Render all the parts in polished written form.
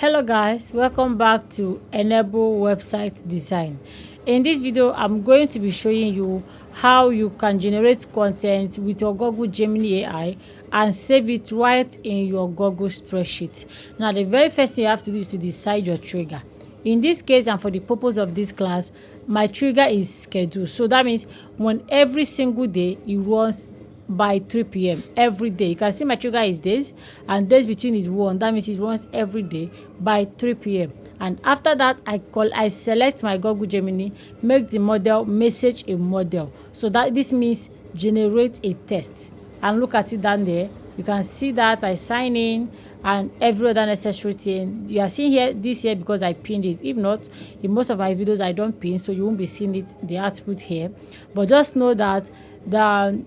Hello guys, welcome back to Enable Website Design. In this video, I'm going to be showing you how you can generate content with your Google Gemini AI and save it right in your Google spreadsheet. Now, the very first thing you have to do is to decide your trigger. In this case, and for the purpose of this class, my trigger is scheduled. So that means when every single day it runs by 3 p.m. every day. You can see my trigger is days, and days between is 1. That means it runs every day by 3 p.m. And after that, I select my Google Gemini, make the model message a model. So that this means generate a text. And look at it down there. You can see that I sign in and every other necessary thing. You are seeing here this here because I pinned it. If not, in most of my videos I don't pin, so you won't be seeing it, the output here. But just know that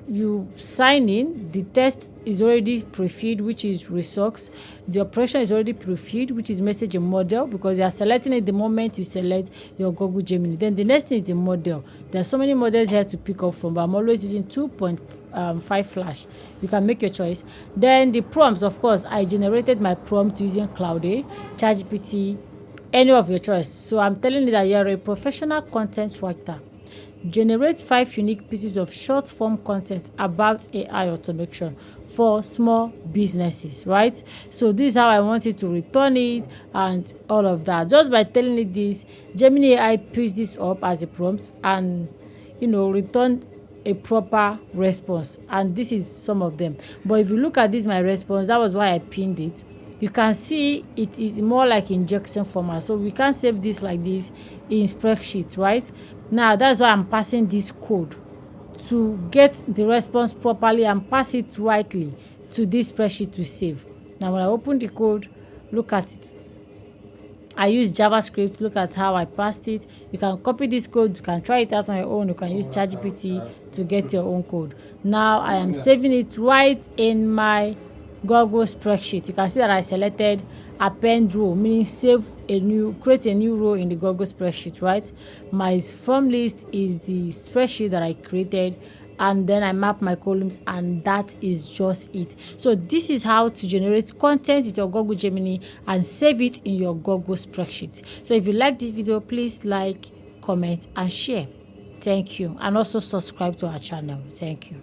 you sign in, the text is already pre-filled, which is resource. The operation is already pre-filled, which is message and model, because you are selecting it the moment you select your Google Gemini. Then the next thing is the model. There are so many models here to pick up from, but I'm always using 2.5 flash. You can make your choice. Then the prompts, of course, I generated my prompt using Cloud8, ChatGPT, any of your choice. So I'm telling you that you're a professional content writer. Generate 5 unique pieces of short form content about AI automation for small businesses, right? So this is how I want you to return it and all of that. Just by telling it this, Gemini AI picks this up as a prompt and return a proper response. And this is some of them. But if you look at this, my response, that was why I pinned it. You can see it is more like injection format, so we can save this like this in spreadsheet, right? Now that's why I'm passing this code to get the response properly and pass it rightly to this spreadsheet to save. Now when I open the code, look at it. I use JavaScript. Look at how I passed it. You can copy this code. You can try it out on your own. You can use ChatGPT to get your own code. Now I am saving it right in my Google spreadsheet. You can see that I selected append row, meaning create a new row in the Google spreadsheet, right? My form list is the spreadsheet that I created, and then I map my columns, and that is just it. So this is how to generate content with your Google Gemini and save it in your Google spreadsheet. So if you like this video, please like, comment and share. Thank you. And also subscribe to our channel. Thank you.